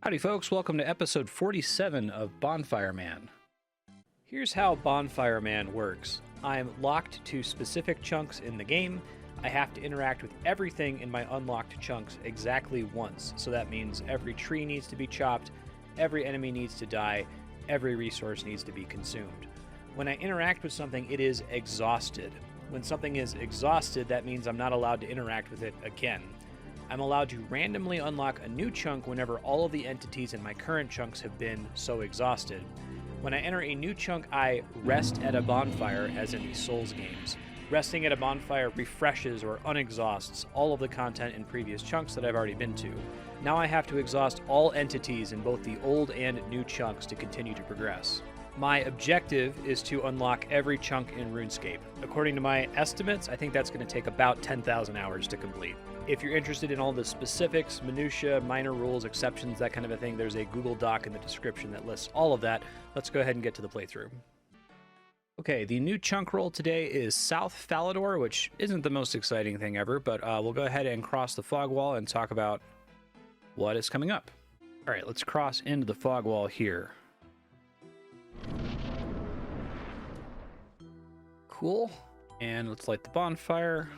Howdy folks, welcome to episode 47 of Bonfire Man. Here's how Bonfire Man works. I'm locked to specific chunks in the game. I have to interact with everything in my unlocked chunks exactly once. So that means every tree needs to be chopped, every enemy needs to die, every resource needs to be consumed. When I interact with something, it is exhausted. When something is exhausted, that means I'm not allowed to interact with it again. I'm allowed to randomly unlock a new chunk whenever all of the entities in my current chunks have been so exhausted. When I enter a new chunk, I rest at a bonfire, as in the Souls games. Resting at a bonfire refreshes or unexhausts all of the content in previous chunks that I've already been to. Now I have to exhaust all entities in both the old and new chunks to continue to progress. My objective is to unlock every chunk in RuneScape. According to my estimates, I think that's going to take about 10,000 hours to complete. If you're interested in all the specifics, minutia, minor rules, exceptions, that kind of a thing, there's a Google Doc in the description that lists all of that. Let's go ahead and get to the playthrough. Okay, the new chunk roll today is South Falador, which isn't the most exciting thing ever, but we'll go ahead and cross the fog wall and talk about what is coming up. All right, let's cross into the fog wall here. Cool. And let's light the bonfire.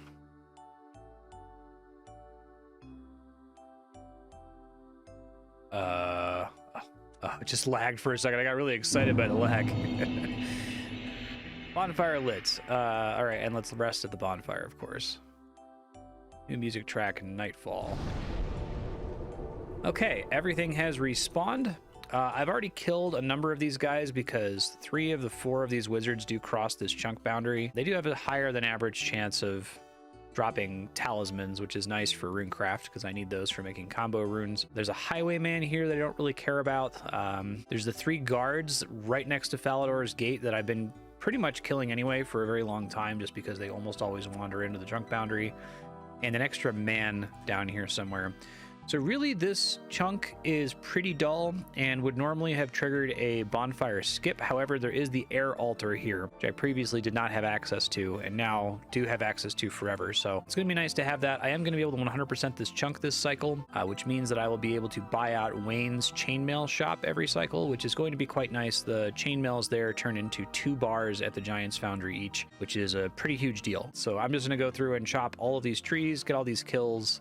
It just lagged for a second. I got really excited by the lag. Bonfire lit. All right, and let's rest at the bonfire, of course. New music track, Nightfall. Okay, everything has respawned. I've already killed a number of these guys because 3 of the 4 of these wizards do cross this chunk boundary. They do have a higher than average chance of dropping talismans, which is nice for runecraft because I need those for making combo runes. There's a highwayman here that I don't really care about. There's the 3 guards right next to Falador's gate that I've been pretty much killing anyway for a very long time just because they almost always wander into the chunk boundary. And an extra man down here somewhere. So really, this chunk is pretty dull and would normally have triggered a bonfire skip. However, there is the air altar here, which I previously did not have access to and now do have access to forever. So it's going to be nice to have that. I am going to be able to 100% this chunk this cycle, which means that I will be able to buy out Wayne's chainmail shop every cycle, which is going to be quite nice. The chainmails there turn into 2 bars at the Giant's Foundry each, which is a pretty huge deal. So I'm just going to go through and chop all of these trees, get all these kills,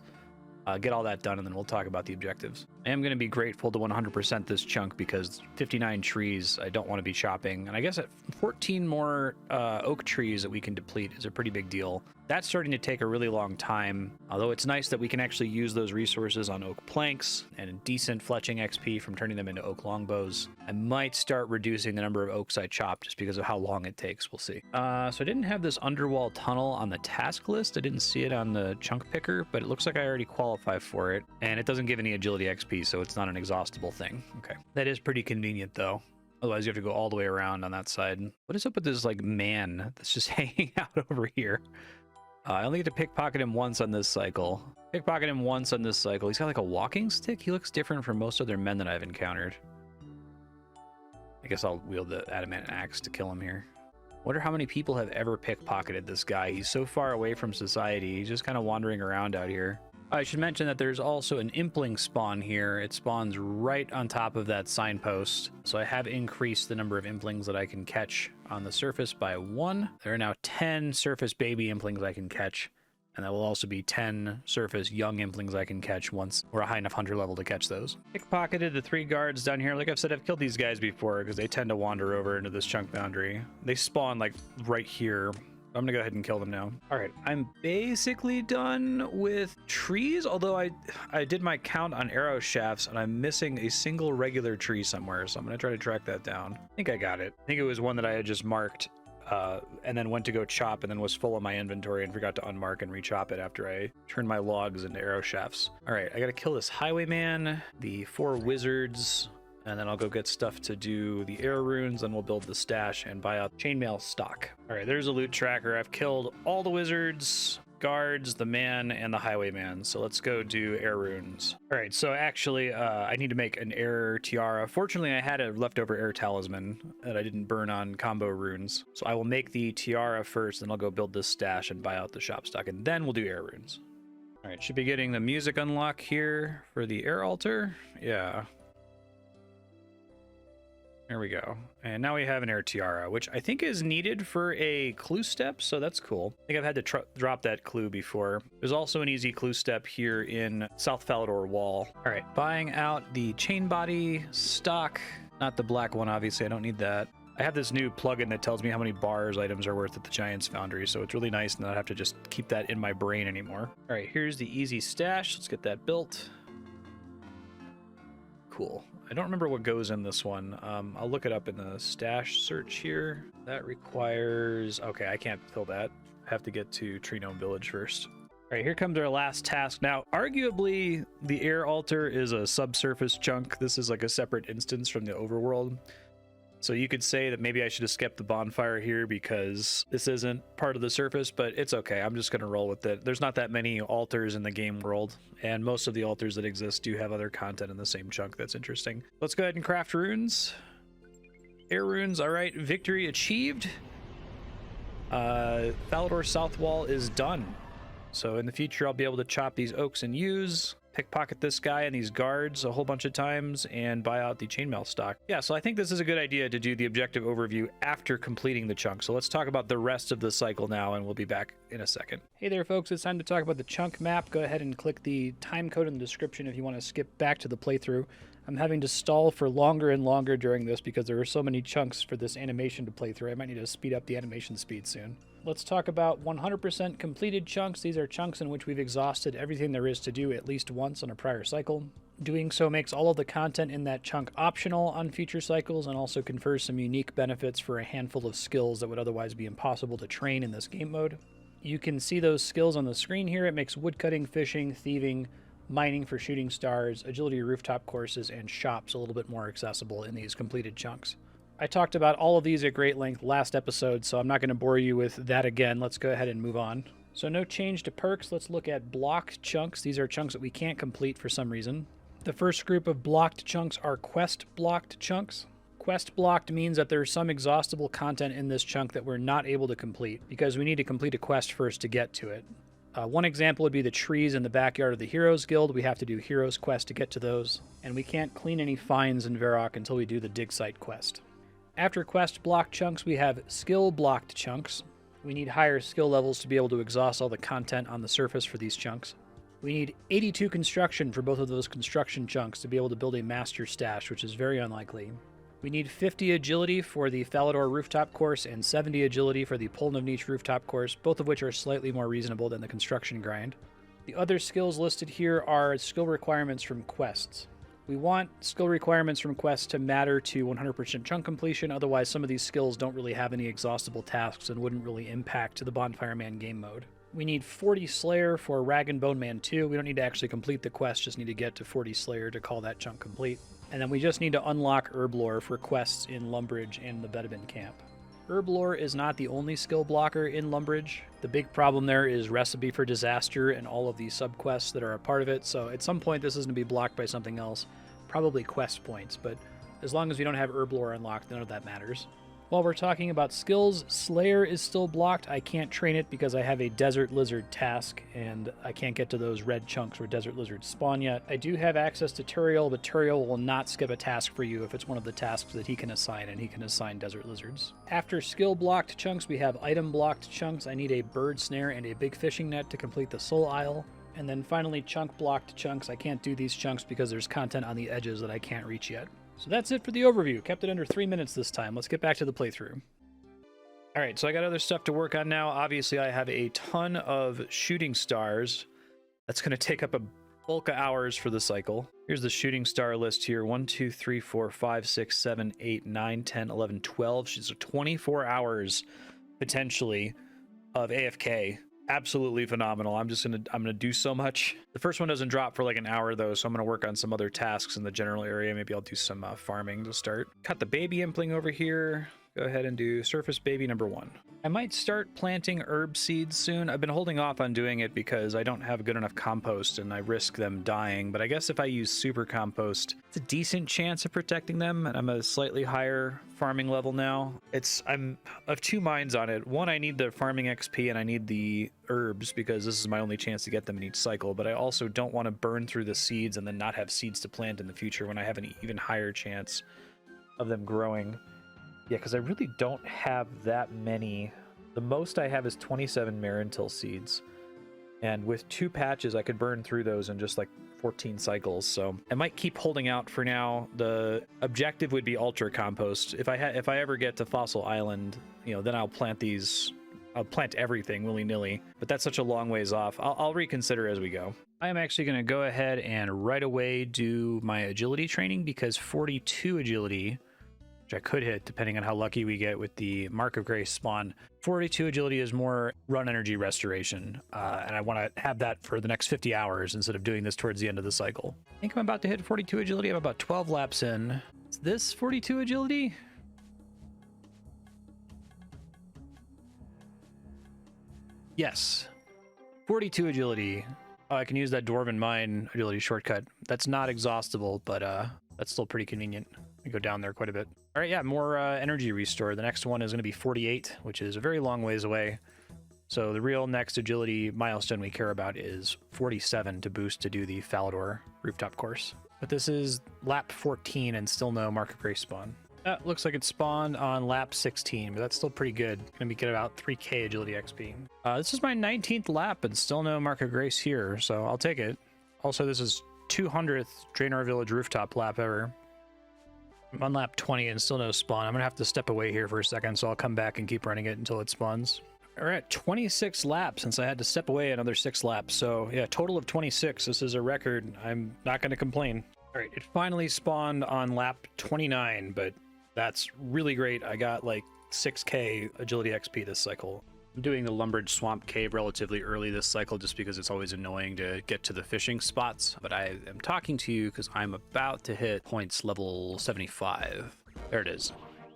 get all that done, and then we'll talk about the objectives. I am going to be grateful to 100% this chunk because 59 trees I don't want to be chopping, and I guess at 14 more oak trees that we can deplete is a pretty big deal. That's starting to take a really long time, although it's nice that we can actually use those resources on oak planks and decent fletching XP from turning them into oak longbows. I might start reducing the number of oaks I chop just because of how long it takes. We'll see. So I didn't have this underwall tunnel on the task list. I didn't see it on the chunk picker, but it looks like I already qualify for it, and it doesn't give any agility XP, so it's not an exhaustible thing. Okay, that is pretty convenient though. Otherwise, you have to go all the way around on that side. What is up with this, like, man that's just hanging out over here? I only get to pickpocket him once on this cycle. Pickpocket him once on this cycle. He's got, like, a walking stick? He looks different from most other men that I've encountered. I guess I'll wield the adamant axe to kill him here. Wonder how many people have ever pickpocketed this guy. He's so far away from society. He's just kind of wandering around out here. I should mention that there's also an impling spawn here. It spawns right on top of that signpost. So I have increased the number of implings that I can catch on the surface by 1. There are now 10 surface baby implings I can catch. And that will also be 10 surface young implings I can catch once we're a high enough hunter level to catch those. Pickpocketed the 3 guards down here. Like I've said, I've killed these guys before because they tend to wander over into this chunk boundary. They spawn like right here. I'm gonna go ahead and kill them now. All right, I'm basically done with trees, although I did my count on arrow shafts and I'm missing a single regular tree somewhere, so I'm gonna try to track that down. I think I got it. I think it was one that I had just marked and then went to go chop and then was full of my inventory and forgot to unmark and re-chop it after I turned my logs into arrow shafts. All right, I gotta kill this highwayman, the 4 wizards, and then I'll go get stuff to do the air runes, and we'll build the stash and buy out chainmail stock. All right, there's a loot tracker. I've killed all the wizards, guards, the man, and the highwayman. So let's go do air runes. All right, so actually, I need to make an air tiara. Fortunately, I had a leftover air talisman that I didn't burn on combo runes. So I will make the tiara first, then I'll go build this stash and buy out the shop stock, and then we'll do air runes. All right, should be getting the music unlock here for the air altar. Yeah. There we go. And now we have an air tiara, which I think is needed for a clue step, so that's cool. I think I've had to drop that clue before. There's also an easy clue step here in South Falador Wall. All right, buying out the chain body stock, not the black one, obviously, I don't need that. I have this new plugin that tells me how many bars items are worth at the Giant's Foundry, so it's really nice not have to just keep that in my brain anymore. All right, here's the easy stash. Let's get that built. Cool. I don't remember what goes in this one. I'll look it up in the stash search here. That requires... Okay, I can't fill that. I have to get to Tree Gnome Village first. All right, here comes our last task. Now, arguably, the air altar is a subsurface chunk. This is like a separate instance from the overworld. So you could say that maybe I should have skipped the bonfire here because this isn't part of the surface, but it's okay. I'm just going to roll with it. There's not that many altars in the game world, and most of the altars that exist do have other content in the same chunk that's interesting. Let's go ahead and craft runes. Air runes, all right. Victory achieved. Falador South Wall is done. So in the future, I'll be able to chop these oaks and yews, pickpocket this guy and these guards a whole bunch of times, and buy out the chainmail stock. Yeah, so I think this is a good idea to do the objective overview after completing the chunk. So let's talk about the rest of the cycle now, and we'll be back in a second. Hey there, folks. It's time to talk about the chunk map. Go ahead and click the time code in the description if you want to skip back to the playthrough. I'm having to stall for longer and longer during this because there are so many chunks for this animation to play through. I might need to speed up the animation speed soon. Let's talk about 100% completed chunks. These are chunks in which we've exhausted everything there is to do at least once on a prior cycle. Doing so makes all of the content in that chunk optional on future cycles and also confers some unique benefits for a handful of skills that would otherwise be impossible to train in this game mode. You can see those skills on the screen here. It makes woodcutting, fishing, thieving, mining for shooting stars, agility rooftop courses, and shops a little bit more accessible in these completed chunks. I talked about all of these at great length last episode, so I'm not going to bore you with that again. Let's go ahead and move on. So no change to perks. Let's look at blocked chunks. These are chunks that we can't complete for some reason. The first group of blocked chunks are quest blocked chunks. Quest blocked means that there's some exhaustible content in this chunk that we're not able to complete because we need to complete a quest first to get to it. One example would be the trees in the backyard of the Heroes Guild. We have to do Heroes Quest to get to those, and we can't clean any finds in Varrock until we do the Dig Site quest. After quest block chunks, we have skill blocked chunks. We need higher skill levels to be able to exhaust all the content on the surface for these chunks. We need 82 construction for both of those construction chunks to be able to build a master stash, which is very unlikely. We need 50 agility for the Falador rooftop course and 70 agility for the Poln of Niche rooftop course, both of which are slightly more reasonable than the construction grind. The other skills listed here are skill requirements from quests. We want skill requirements from quests to matter to 100% chunk completion, otherwise some of these skills don't really have any exhaustible tasks and wouldn't really impact the Bonfire Man game mode. We need 40 Slayer for Rag and Bone Man 2. We don't need to actually complete the quest, just need to get to 40 Slayer to call that chunk complete. And then we just need to unlock Herb Lore for quests in Lumbridge and the Bedabin camp. Herb Lore is not the only skill blocker in Lumbridge. The big problem there is Recipe for Disaster and all of the subquests that are a part of it, so at some point this is going to be blocked by something else, probably quest points, but as long as we don't have Herb Lore unlocked, none of that matters. While we're talking about skills, Slayer is still blocked. I can't train it because I have a Desert Lizard task, and I can't get to those red chunks where Desert Lizards spawn yet. I do have access to Turiel, but Turiel will not skip a task for you if it's one of the tasks that he can assign, and he can assign Desert Lizards. After skill-blocked chunks, we have item-blocked chunks. I need a bird snare and a big fishing net to complete the Soul Isle. And then finally, chunk-blocked chunks. I can't do these chunks because there's content on the edges that I can't reach yet. So that's it for the overview. Kept it under 3 minutes this time. Let's get back to the playthrough. All right, so I got other stuff to work on now. Obviously, I have a ton of shooting stars. That's going to take up a bulk of hours for the cycle. Here's the shooting star list here. 1, 2, 3, 4, 5, 6, 7, 8, 9, 10, 11, 12. She's 24 hours, potentially, of AFK. Absolutely phenomenal. I'm gonna do so much. The first one doesn't drop for like an hour though, so I'm gonna work on some other tasks in the general area. Maybe I'll do some farming to start. Cut the baby impling over here. Go ahead and do surface baby number 1. I might start planting herb seeds soon. I've been holding off on doing it because I don't have good enough compost and I risk them dying. But I guess if I use super compost, it's a decent chance of protecting them. And I'm at a slightly higher farming level now. I'm of two minds on it. One, I need the farming XP and I need the herbs because this is my only chance to get them in each cycle. But I also don't want to burn through the seeds and then not have seeds to plant in the future when I have an even higher chance of them growing. Yeah, because I really don't have that many. The most I have is 27 Marintil seeds. And with 2 patches, I could burn through those in just like 14 cycles. So I might keep holding out for now. The objective would be ultra compost. If I ever get to Fossil Island, you know, then I'll plant these. I'll plant everything willy-nilly, but that's such a long ways off. I'll reconsider as we go. I am actually going to go ahead and right away do my agility training, because 42 agility, which I could hit depending on how lucky we get with the Mark of Grace spawn. 42 agility is more run energy restoration, and I want to have that for the next 50 hours instead of doing this towards the end of the cycle. I think I'm about to hit 42 agility. I'm about 12 laps in. Is this 42 agility? Yes, 42 agility. Oh, I can use that Dwarven Mine agility shortcut. That's not exhaustible, but that's still pretty convenient. I go down there quite a bit. All right, yeah, more energy restore. The next one is going to be 48, which is a very long ways away. So the real next agility milestone we care about is 47 to boost to do the Falador rooftop course. But this is lap 14 and still no Mark of Grace spawn. Looks like it spawned on lap 16, but that's still pretty good. Gonna be get about 3k agility XP. This is my 19th lap and still no Mark of Grace here, so I'll take it. Also, this is 200th Draenor Village rooftop lap ever. I'm on lap 20 and still no spawn. I'm gonna have to step away here for a second, so I'll come back and keep running it until it spawns. We're at 26 laps since I had to step away another 6 laps. So yeah, total of 26. This is a record. I'm not gonna complain. All right, it finally spawned on lap 29, but that's really great. I got like 6k agility XP this cycle. I'm doing the Lumbered Swamp Cave relatively early this cycle just because it's always annoying to get to the fishing spots. But I am talking to you because I'm about to hit points level 75. There it is.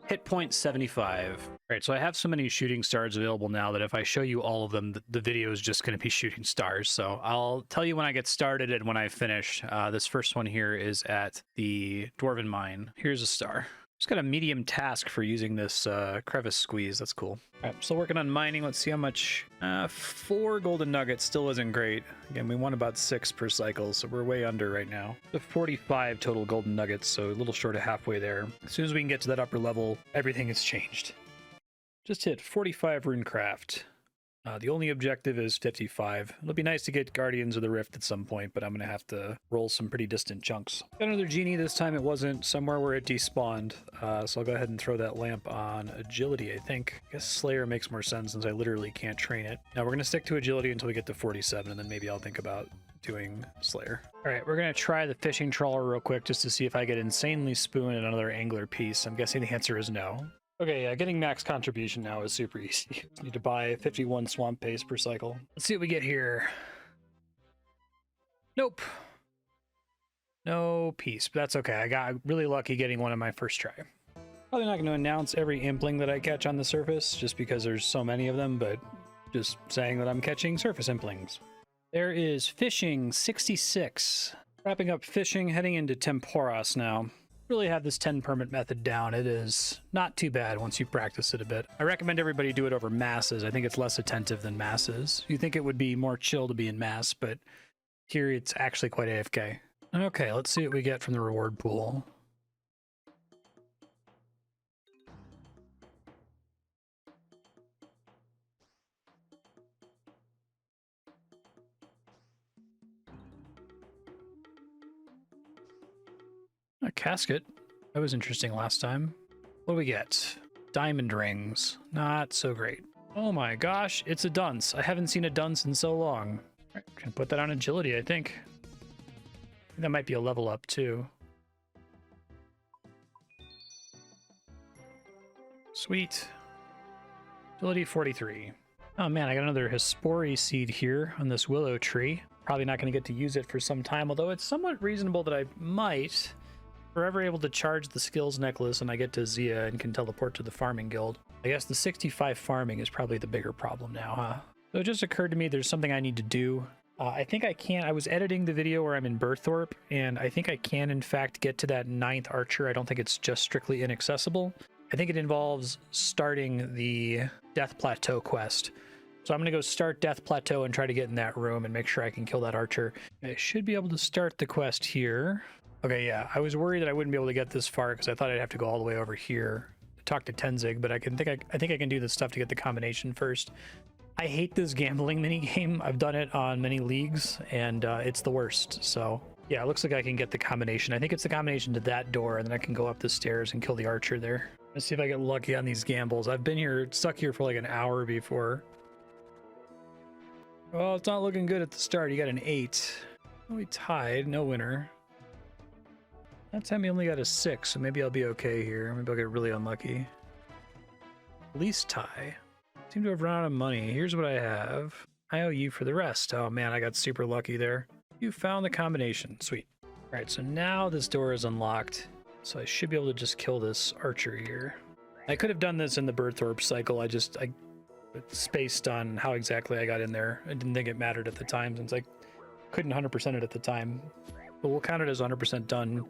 Hit point 75. All right, so I have so many shooting stars available now that if I show you all of them, the video is just going to be shooting stars. So I'll tell you when I get started and when I finish. This first one here is at the Dwarven Mine. Here's a star. Just got a medium task for using this crevice squeeze. That's cool. All right, still working on mining. Let's see how much. 4 golden nuggets still isn't great. Again, we want about 6 per cycle, so we're way under right now. The 45 total golden nuggets, so a little short of halfway there. As soon as we can get to that upper level, everything has changed. Just hit 45 runecraft. The only objective is 55. It'll be nice to get Guardians of the Rift at some point, but I'm going to have to roll some pretty distant chunks. Got another genie. This time it wasn't somewhere where it despawned, so I'll go ahead and throw that lamp on agility, I think. I guess Slayer makes more sense since I literally can't train it. Now we're going to stick to agility until we get to 47, and then maybe I'll think about doing Slayer. All right, we're going to try the fishing trawler real quick just to see if I get insanely spoon at another angler piece. I'm guessing the answer is no. Okay, yeah, getting max contribution now is super easy. Need to buy 51 swamp paste per cycle. Let's see what we get here. Nope. No piece, but that's okay. I got really lucky getting one on my first try. Probably not going to announce every impling that I catch on the surface just because there's so many of them, but just saying that I'm catching surface implings. There is fishing 66. Wrapping up fishing, heading into Temporas now. Really have this 10 permit method down. It is not too bad once you practice it a bit. I recommend everybody do it over masses. I think it's less attentive than masses. You think it would be more chill to be in mass, but here it's actually quite AFK. Okay, let's see what we get from the reward pool. A casket. That was interesting last time. What do we get? Diamond rings. Not so great. Oh my gosh, it's a dunce. I haven't seen a dunce in so long. All right, can put that on agility, I think. That might be a level up too. Sweet. Agility 43. Oh man, I got another Hespori seed here on this willow tree. Probably not going to get to use it for some time, although it's somewhat reasonable that I might. If we're ever able to charge the skills necklace and I get to Zia and can teleport to the farming guild. I guess the 65 farming is probably the bigger problem now, huh? So it just occurred to me there's something I need to do. I think I can. I was editing the video where I'm in Burthorpe, and I think I can, in fact, get to that 9th archer. I don't think it's just strictly inaccessible. I think it involves starting the Death Plateau quest. So I'm going to go start Death Plateau and try to get in that room and make sure I can kill that archer. I should be able to start the quest here. Okay, yeah, I was worried that I wouldn't be able to get this far because I thought I'd have to go all the way over here to talk to Tenzig, but I think I can do this stuff to get the combination first. I hate this gambling mini game. I've done it on many leagues, and it's the worst. So yeah, it looks like I can get the combination. I think it's the combination to that door, and then I can go up the stairs and kill the archer there. Let's see if I get lucky on these gambles. I've been here, stuck here for like an hour before. Well, it's not looking good at the start. You got an 8. We tied, no winner. That time he only got a 6, so maybe I'll be okay here. Maybe I'll get really unlucky. At least tie. Seem to have run out of money. Here's what I have. I owe you for the rest. Oh man, I got super lucky there. You found the combination. Sweet. All right, so now this door is unlocked. So I should be able to just kill this archer here. I could have done this in the Berthorpe cycle. I spaced on how exactly I got in there. I didn't think it mattered at the time since I couldn't 100% it at the time. But we'll count it as 100% done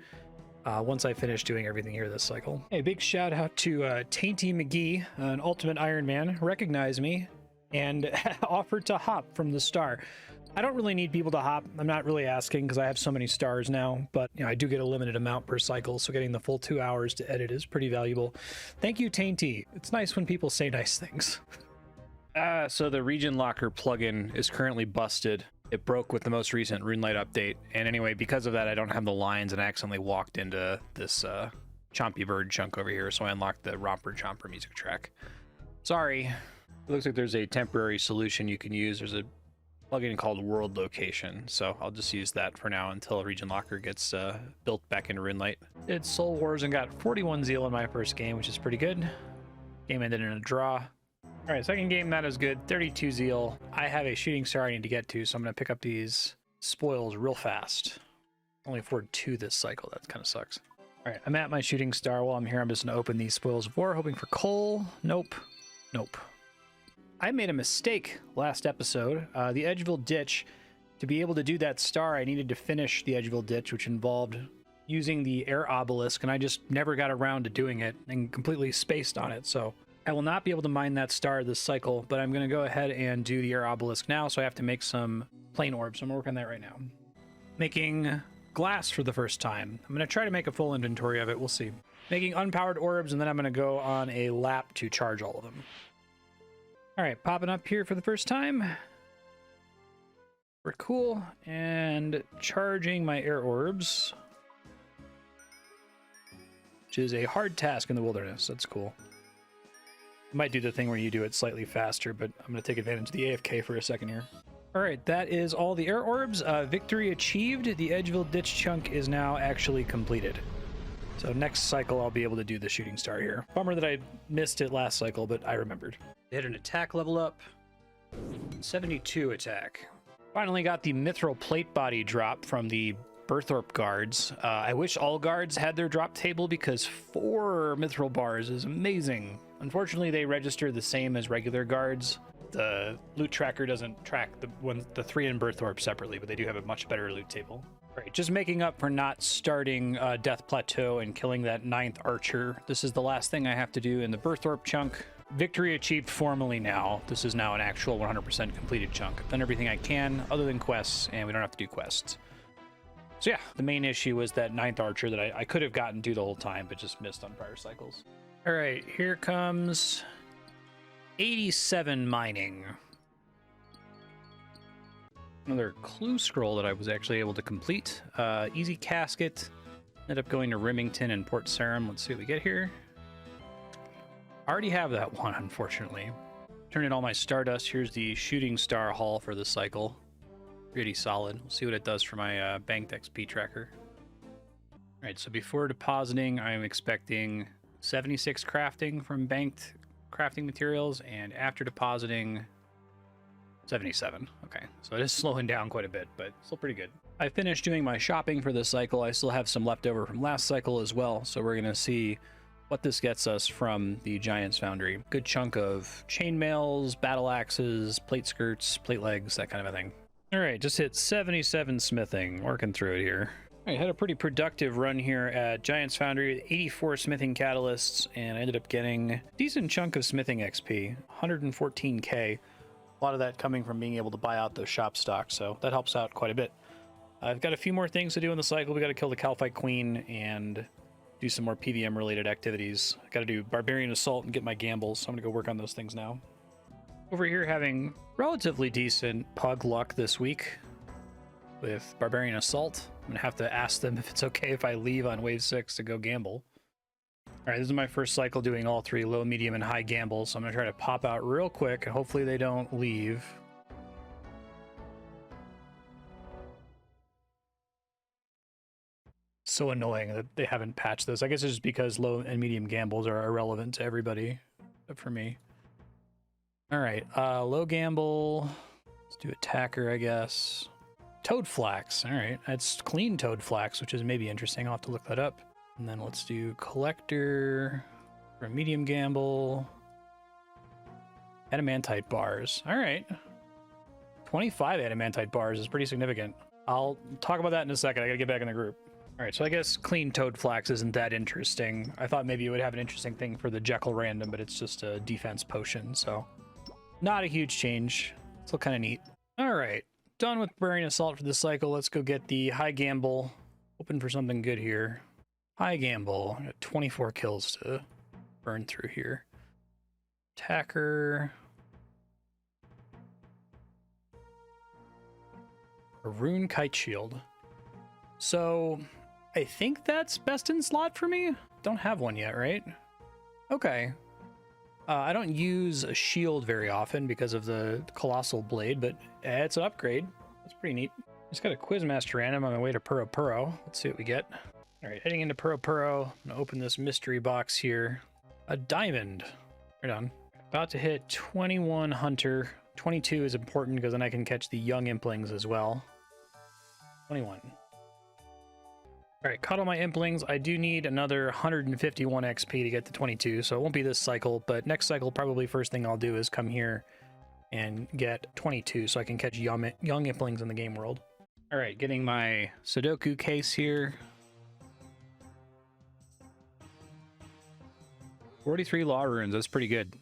once I finish doing everything here this cycle. Hey, big shout out to Tainty McGee, an Ultimate Iron Man, recognized me and offered to hop from the star. I don't really need people to hop. I'm not really asking because I have so many stars now, but you know, I do get a limited amount per cycle, so getting the full 2 hours to edit is pretty valuable. Thank you, Tainty. It's nice when people say nice things. So the region locker plugin is currently busted. It broke with the most recent RuneLite update, and anyway, because of that, I don't have the lines, and I accidentally walked into this Chompy Bird chunk over here, so I unlocked the Romper Chomper music track. Sorry. It looks like there's a temporary solution you can use. There's a plugin called World Location, so I'll just use that for now until Region Locker gets built back into RuneLite. Did Soul Wars and got 41 zeal in my first game, which is pretty good. Game ended in a draw. All right, second game, not as good. 32 zeal. I have a shooting star I need to get to, so I'm going to pick up these spoils real fast. Only afford 2 this cycle. That kind of sucks. All right, I'm at my shooting star. While I'm here, I'm just going to open these spoils of war, hoping for coal. Nope. Nope. I made a mistake last episode. The Edgeville Ditch, to be able to do that star, I needed to finish the Edgeville Ditch, which involved using the air obelisk, and I just never got around to doing it and completely spaced on it, so I will not be able to mine that star this cycle, but I'm going to go ahead and do the air obelisk now, so I have to make some plain orbs. I'm working on that right now. Making glass for the first time. I'm going to try to make a full inventory of it. We'll see. Making unpowered orbs, and then I'm going to go on a lap to charge all of them. All right, popping up here for the first time. We're cool. And charging my air orbs, which is a hard task in the wilderness. That's cool. Might do the thing where you do it slightly faster, but I'm going to take advantage of the AFK for a second here. All right, that is all the air orbs. Victory achieved. The Edgeville Ditch chunk is now actually completed. So next cycle, I'll be able to do the shooting star here. Bummer that I missed it last cycle, but I remembered. Hit an attack level up. 72 attack. Finally got the mithril plate body drop from the Berthorpe guards. I wish all guards had their drop table because 4 mithril bars is amazing. Unfortunately, they register the same as regular guards. The loot tracker doesn't track the 3 in Berthorpe separately, but they do have a much better loot table. All right, just making up for not starting Death Plateau and killing that 9th archer. This is the last thing I have to do in the Berthorpe chunk. Victory achieved formally now. This is now an actual 100% completed chunk. I've done everything I can other than quests, and we don't have to do quests. So yeah, the main issue was that 9th archer that I could have gotten to the whole time, but just missed on prior cycles. All right, here comes 87 mining. Another clue scroll that I was actually able to complete. Easy casket. Ended up going to Remington and Port Sarum. Let's see what we get here. I already have that one, unfortunately. Turn in all my stardust. Here's the shooting star haul for the cycle. Pretty solid. We'll see what it does for my banked XP tracker. All right, so before depositing, I'm expecting 76 crafting from banked crafting materials, and after depositing, 77. Okay, so it is slowing down quite a bit, but still pretty good. I finished doing my shopping for this cycle. I still have some left over from last cycle as well, so we're going to see what this gets us from the Giant's Foundry. Good chunk of chainmails, battle axes, plate skirts, plate legs, that kind of a thing. All right, just hit 77 smithing, working through it here. I had a pretty productive run here at Giant's Foundry with 84 smithing catalysts, and I ended up getting a decent chunk of smithing XP, 114k. A lot of that coming from being able to buy out the shop stock, so that helps out quite a bit. I've got a few more things to do in the cycle. We got to kill the Calphite Queen and do some more PVM related activities. I got to do Barbarian Assault and get my gambles, so I'm gonna go work on those things now. Over here having relatively decent pug luck this week with Barbarian Assault. I'm gonna have to ask them if it's okay if I leave on wave 6 to go gamble. All right, this is my first cycle doing all 3 low, medium, and high gambles, so I'm gonna try to pop out real quick and hopefully they don't leave. So annoying that they haven't patched this. I guess it's just because low and medium gambles are irrelevant to everybody, except for me. All right, low gamble. Let's do attacker, I guess. Toad Flax. All right, that's clean Toad Flax, which is maybe interesting. I'll have to look that up. And then let's do collector for a medium gamble. Adamantite bars. All right. 25 adamantite bars is pretty significant. I'll talk about that in a second. I gotta get back in the group. All right, so I guess clean Toad Flax isn't that interesting. I thought maybe it would have an interesting thing for the Jekyll random, but it's just a defense potion, so not a huge change. Still kind of neat. All right, done with Barbarian Assault for this cycle. Let's go get the high gamble. Hoping for something good here. High gamble. Got 24 kills to burn through here. Attacker. A Rune Kite Shield. So I think that's best in slot for me. Don't have one yet, right? Okay. I don't use a shield very often because of the Colossal Blade, but it's an upgrade. That's pretty neat. Just got a Quizmaster random on my way to Puro Puro. Let's see what we get. All right, heading into Puro Puro. I'm gonna open this mystery box here. A diamond. Right on. About to hit 21 Hunter. 22 is important because then I can catch the young Implings as well. 21. All right, caught all my Implings. I do need another 151 XP to get to 22, so it won't be this cycle, but next cycle, probably first thing I'll do is come here and get 22 so I can catch young Implings in the game world. All right, getting my Sudoku case here. 43 Law Runes, that's pretty good.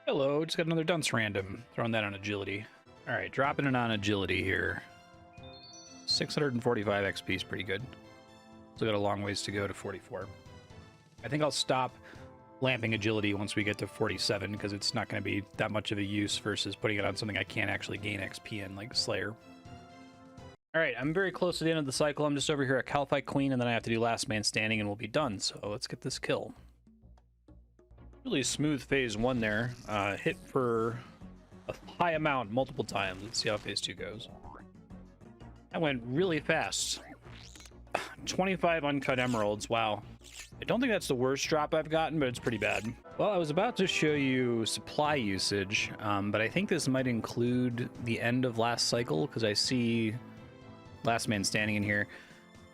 Hello, just got another Dunce random. Throwing that on agility. All right, dropping it on agility here. 645 XP is pretty good. Still got a long ways to go to 44. I think I'll stop lamping agility once we get to 47 because it's not going to be that much of a use versus putting it on something I can't actually gain XP in, like Slayer. All right, I'm very close to the end of the cycle. I'm just over here at Calphite Queen, and then I have to do Last Man Standing, and we'll be done. So let's get this kill. Really smooth phase 1 there. Hit for a high amount multiple times. Let's see how phase 2 goes. That went really fast. 25 uncut emeralds. Wow. I don't think that's the worst drop I've gotten, but it's pretty bad. Well, I was about to show you supply usage, but I think this might include the end of last cycle because I see Last Man Standing in here.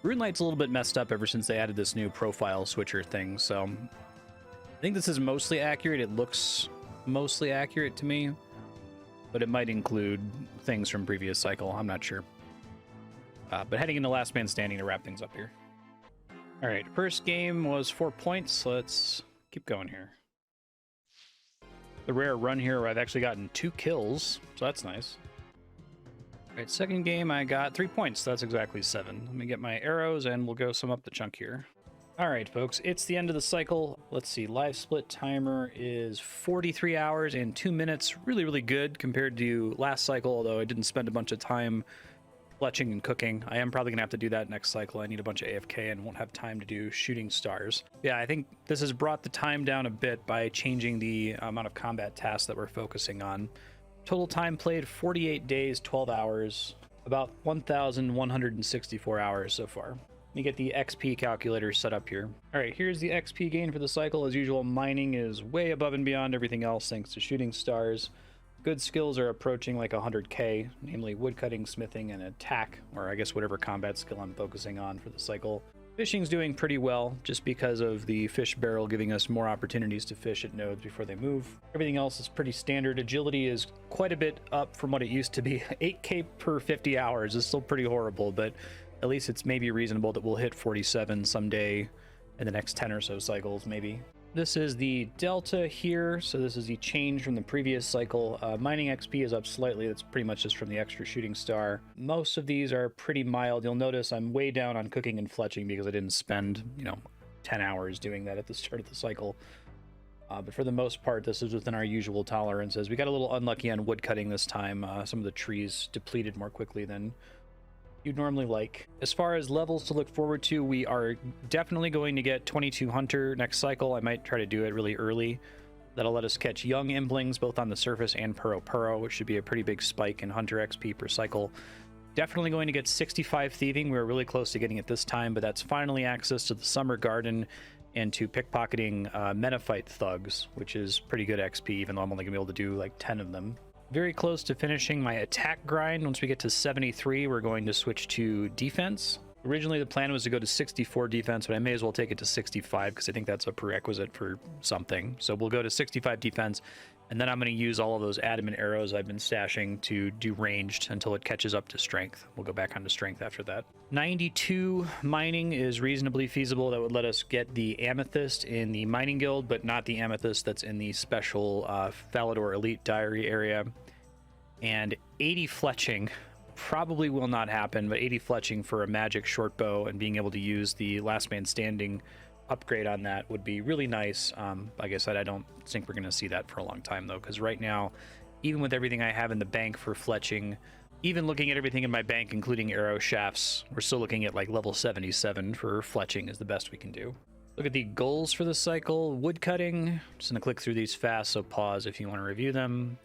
RuneLight's a little bit messed up ever since they added this new profile switcher thing, so I think this is mostly accurate. It looks mostly accurate to me, but it might include things from previous cycle. I'm not sure. But heading into Last Man Standing to wrap things up here. All right, first game was 4 points. Let's keep going here. The rare run here where I've actually gotten 2 kills, so that's nice. All right, second game I got 3 points. So that's exactly 7. Let me get my arrows and we'll go sum up the chunk here. All right, folks, it's the end of the cycle. Let's see, live split timer is 43 hours and 2 minutes. Really, really good compared to last cycle, although I didn't spend a bunch of time fletching and cooking. I am probably gonna have to do that next cycle. I need a bunch of AFK and won't have time to do shooting stars. Yeah, I think this has brought the time down a bit by changing the amount of combat tasks that we're focusing on. Total time played 48 days, 12 hours, about 1,164 hours so far. Let me get the XP calculator set up here. All right, here's the XP gain for the cycle. As usual, mining is way above and beyond everything else thanks to shooting stars. Good skills are approaching like 100k, namely woodcutting, smithing, and attack, or I guess whatever combat skill I'm focusing on for the cycle. Fishing's doing pretty well, just because of the fish barrel giving us more opportunities to fish at nodes before they move. Everything else is pretty standard. Agility is quite a bit up from what it used to be. 8k per 50 hours is still pretty horrible, but at least it's maybe reasonable that we'll hit 47 someday in the next 10 or so cycles, maybe. This is the delta here, so this is the change from the previous cycle. Mining XP is up slightly. That's pretty much just from the extra shooting star. Most of these are pretty mild. You'll notice I'm way down on cooking and fletching because I didn't spend, 10 hours doing that at the start of the cycle. But for the most part, this is within our usual tolerances. We got a little unlucky on wood cutting this time. Some of the trees depleted more quickly than you'd normally like. As far as levels to look forward to, we are definitely going to get 22 Hunter next cycle. I might try to do it really early. That'll let us catch young implings both on the surface and Puro, which should be a pretty big spike in Hunter XP per cycle. Definitely going to get 65 Thieving. We were really close to getting it this time, but that's finally access to the Summer Garden and to pickpocketing Menophyte Thugs, which is pretty good XP, even though I'm only going to be able to do like 10 of them. Very close to finishing my attack grind. Once we get to 73, we're going to switch to defense. Originally, the plan was to go to 64 defense, but I may as well take it to 65 because I think that's a prerequisite for something. So we'll go to 65 defense, and then I'm going to use all of those adamant arrows I've been stashing to do ranged until it catches up to strength. We'll go back onto strength after that. 92 mining is reasonably feasible. That would let us get the amethyst in the mining guild, but not the amethyst that's in the special Falador Elite Diary area. And 80 fletching probably will not happen, but 80 fletching for a magic short bow and being able to use the last man standing upgrade on that would be really nice. Like I said, I don't think we're going to see that for a long time though, because right now, even with everything I have in the bank for fletching, even looking at everything in my bank, including arrow shafts, we're still looking at like level 77 for fletching is the best we can do. Look at the goals for the cycle. Wood cutting, just going to click through these fast, so pause if you want to review them.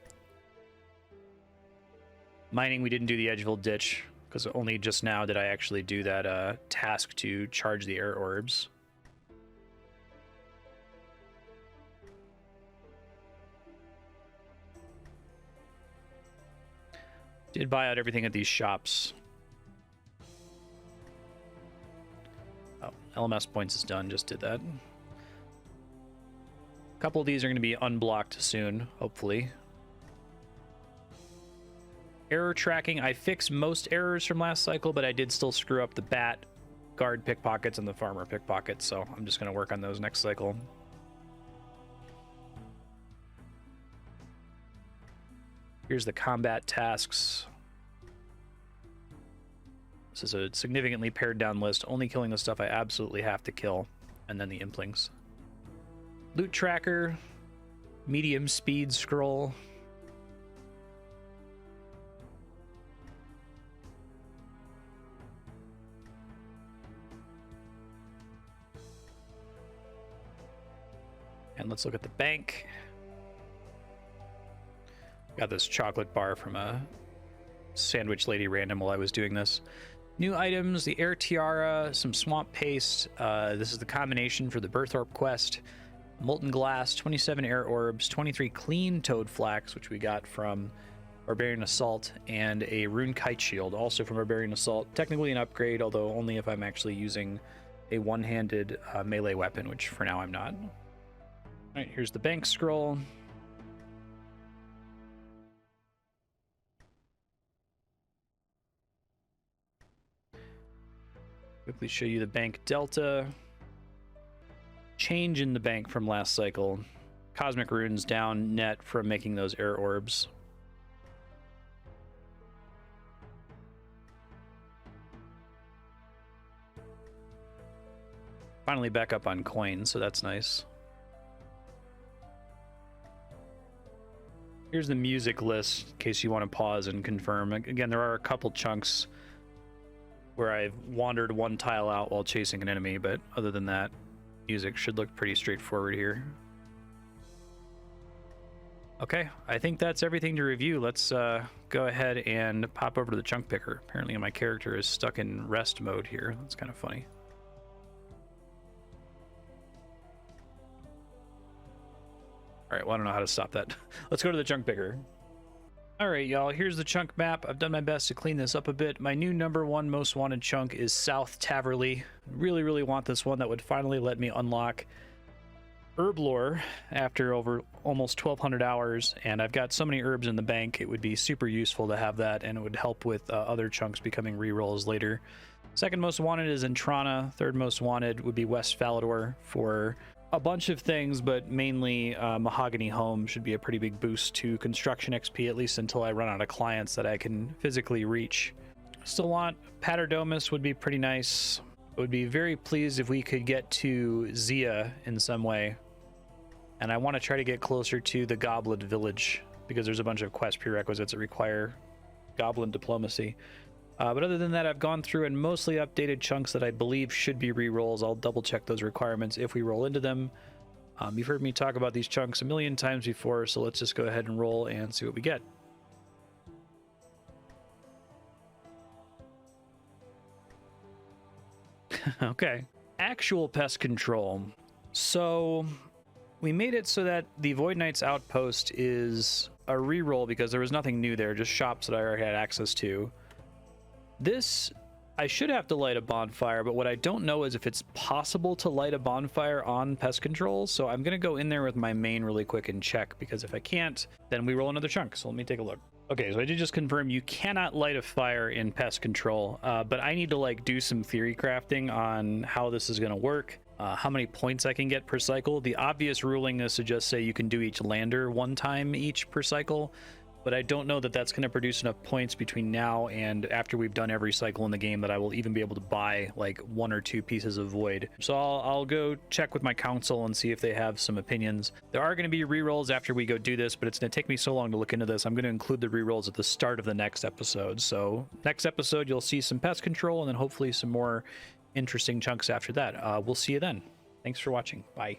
Mining, we didn't do the Edgeville Ditch because only just now did I actually do that task to charge the air orbs. Did buy out everything at these shops. Oh, LMS points is done, just did that. A couple of these are going to be unblocked soon, hopefully. Error tracking, I fixed most errors from last cycle, but I did still screw up the bat, guard pickpockets, and the farmer pickpockets, so I'm just going to work on those next cycle. Here's the combat tasks. This is a significantly pared down list, only killing the stuff I absolutely have to kill, and then the implings. Loot tracker, medium speed scroll. And let's look at the bank. Got this chocolate bar from a sandwich lady random while I was doing this. New items, the air tiara, some swamp paste. This is the combination for the Birthorpe quest. Molten glass, 27 air orbs, 23 clean toad flax, which we got from Barbarian Assault, and a rune kite shield, also from Barbarian Assault. Technically an upgrade, although only if I'm actually using a one-handed melee weapon, which for now I'm not. All right, here's the bank scroll. Quickly show you the bank delta. Change in the bank from last cycle. Cosmic runes down net from making those air orbs. Finally back up on coins, so that's nice. Here's the music list in case you want to pause and confirm. Again, there are a couple chunks where I've wandered one tile out while chasing an enemy, but other than that, music should look pretty straightforward here. Okay, I think that's everything to review. Let's go ahead and pop over to the chunk picker. Apparently my character is stuck in rest mode here. That's kind of funny. All right, well, I don't know how to stop that. Let's go to the chunk picker. All right, y'all, here's the chunk map. I've done my best to clean this up a bit. My new #1 most wanted chunk is South Taverley. Really, really want this one. That would finally let me unlock herb lore after over almost 1,200 hours, and I've got so many herbs in the bank, it would be super useful to have that, and it would help with other chunks becoming rerolls later. Second most wanted is Entrana. Third most wanted would be West Falador for a bunch of things, but mainly Mahogany Home should be a pretty big boost to construction XP, at least until I run out of clients that I can physically reach. Still want Paterdomus would be pretty nice. I would be very pleased if we could get to Zia in some way. And I want to try to get closer to the Goblin Village because there's a bunch of quest prerequisites that require Goblin diplomacy. But other than that, I've gone through and mostly updated chunks that I believe should be re-rolls. I'll double check those requirements if we roll into them. You've heard me talk about these chunks a million times before, so let's just go ahead and roll and see what we get. Okay. Actual pest control. So we made it so that the Void Knight's outpost is a re-roll because there was nothing new there, just shops that I already had access to. This, I should have to light a bonfire, but what I don't know is if it's possible to light a bonfire on pest control. So I'm going to go in there with my main really quick and check, because if I can't, then we roll another chunk. So let me take a look. Okay, so I did just confirm you cannot light a fire in pest control, but I need to like do some theory crafting on how this is going to work, how many points I can get per cycle. The obvious ruling is to just say you can do each lander one time each per cycle. But I don't know that that's going to produce enough points between now and after we've done every cycle in the game that I will even be able to buy like 1 or 2 pieces of Void. So I'll go check with my council and see if they have some opinions. There are going to be rerolls after we go do this, but it's going to take me so long to look into this. I'm going to include the rerolls at the start of the next episode. So next episode, you'll see some pest control and then hopefully some more interesting chunks after that. We'll see you then. Thanks for watching. Bye.